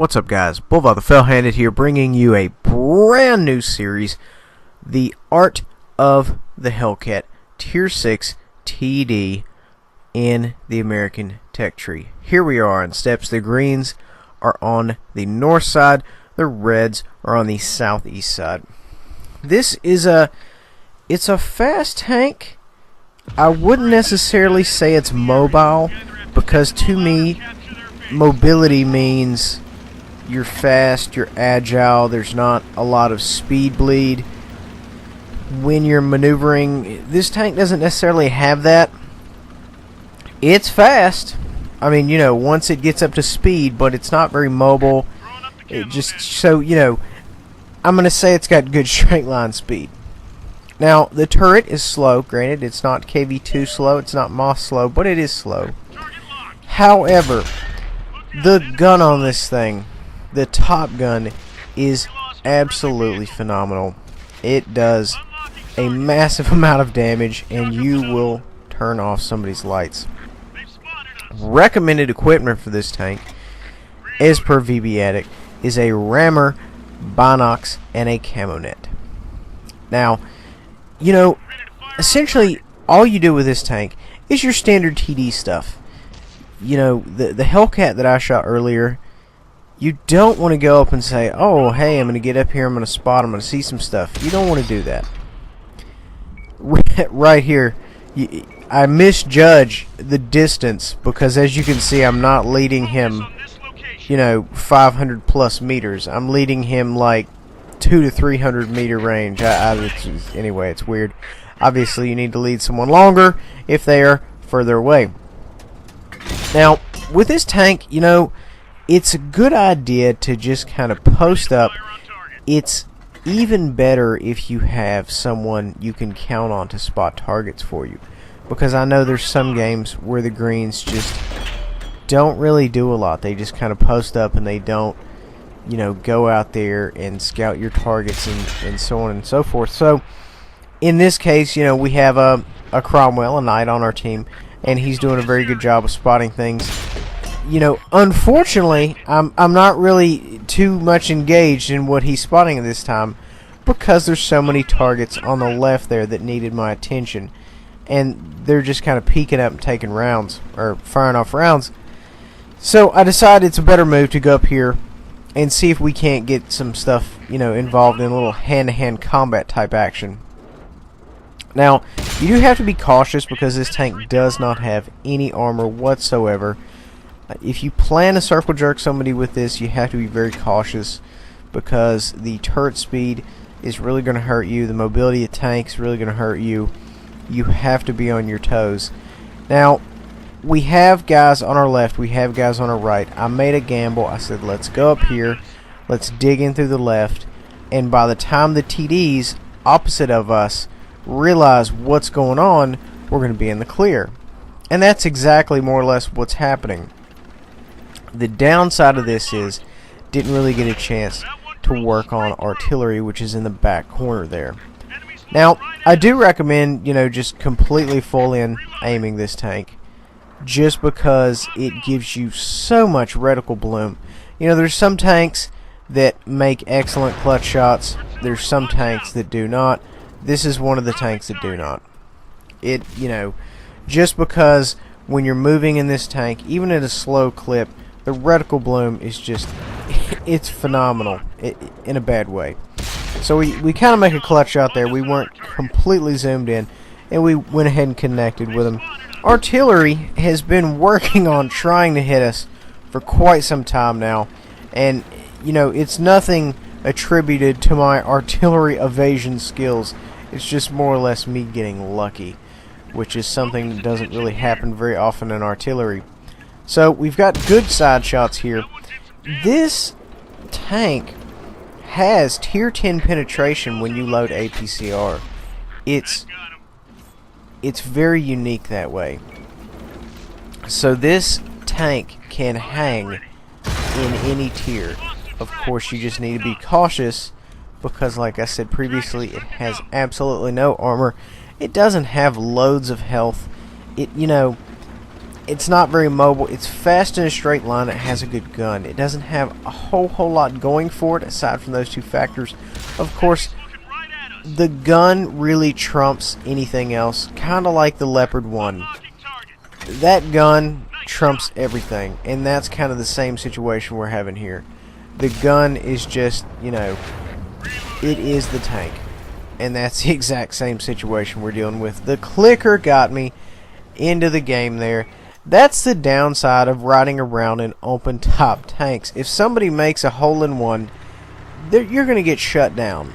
What's up, guys? Bulldog the Fell-Handed here, bringing you a brand new series, The Art of the Hellcat Tier 6 TD in the American Tech Tree. Here we are on steps. The greens are on the north side, the reds are on the southeast side. This is it's a fast tank. I wouldn't necessarily say it's mobile, because to me, mobility means you're fast, you're agile, there's not a lot of speed bleed when you're maneuvering. This tank doesn't necessarily have that. It's fast, I mean, you know, once it gets up to speed, but it's not very mobile. It just, so, you know, I'm going to say it's got good straight line speed. Now, the turret is slow. Granted, it's not KV2 slow, it's not Moss slow, but it is slow. However, the gun on this thing, the top gun, is absolutely phenomenal. It does a massive amount of damage, and you will turn off somebody's lights. Recommended equipment for this tank, as per VB Addict, is a rammer, binocs, and a camo net. Now, you know, essentially all you do with this tank is your standard TD stuff. You know, the Hellcat that I shot earlier, you don't want to go up and say, oh, hey, I'm going to get up here, I'm going to spot, I'm going to see some stuff. You don't want to do that. Right here, I misjudge the distance, because as you can see, I'm not leading him, you know, 500 plus meters. I'm leading him like 200 to 300 meter range. Anyway, it's weird. Obviously, you need to lead someone longer if they are further away. Now, with this tank, you know, it's a good idea to just kind of post up. It's even better if you have someone you can count on to spot targets for you, because I know there's some games where the greens just don't really do a lot. They just kind of post up and they don't, you know, go out there and scout your targets and so on and so forth. So in this case, you know, we have a Cromwell, a knight on our team, and he's doing a very good job of spotting things. You know, unfortunately, I'm not really too much engaged in what he's spotting at this time, because there's so many targets on the left there that needed my attention, and they're just kind of peeking up and taking rounds, or firing off rounds. So I decided it's a better move to go up here and see if we can't get some stuff, you know, involved in a little hand-to-hand combat type action. Now, you do have to be cautious, because this tank does not have any armor whatsoever. If you plan to circle jerk somebody with this, you have to be very cautious, because the turret speed is really going to hurt you. The mobility of the tank is really going to hurt you. You have to be on your toes. Now, we have guys on our left, we have guys on our right. I made a gamble. I said, let's go up here, let's dig in through the left, and by the time the TDs opposite of us realize what's going on, we're going to be in the clear. And that's exactly more or less what's happening. The downside of this is, didn't really get a chance to work on artillery, which is in the back corner there. Now, I do recommend, you know, just completely full in aiming this tank, just because it gives you so much reticle bloom. You know, there's some tanks that make excellent clutch shots, there's some tanks that do not. This is one of the tanks that do not. It, you know, just because when you're moving in this tank, even at a slow clip, the reticle bloom is just, it's phenomenal in a bad way. So we kind of make a clutch shot there. We weren't completely zoomed in, and we went ahead and connected with them. Artillery has been working on trying to hit us for quite some time now, and you know, it's nothing attributed to my artillery evasion skills. It's just more or less me getting lucky, which is something that doesn't really happen very often in artillery. So we've got good side shots here. This tank has tier 10 penetration when you load APCR. It's very unique that way. So this tank can hang in any tier. Of course, you just need to be cautious, because like I said previously, it has absolutely no armor. It doesn't have loads of health. It, you know, It's not very mobile. It's fast in a straight line. It has a good gun. It doesn't have a whole lot going for it aside from those two factors. Of course, the gun really trumps anything else, kind of like the Leopard 1. That gun trumps everything, and that's kind of the same situation we're having here. The gun is just, you know, it is the tank, and that's the exact same situation we're dealing with. The clicker got me into the game there. That's the downside of riding around in open top tanks. If somebody makes a hole-in-one, you're going to get shut down.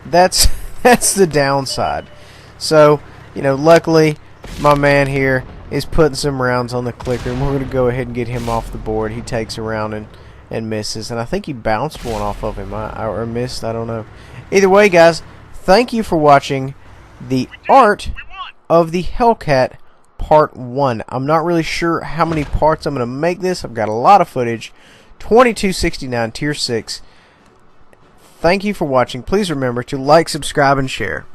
That's the downside. So, you know, luckily my man here is putting some rounds on the clicker, and we're going to go ahead and get him off the board. He takes a round and misses, and I think he bounced one off of him, or missed, I don't know. Either way, guys, thank you for watching the art of the Hellcat Part 1. I'm not really sure how many parts I'm going to make this. I've got a lot of footage. 2269 Tier 6. Thank you for watching. Please remember to like, subscribe, and share.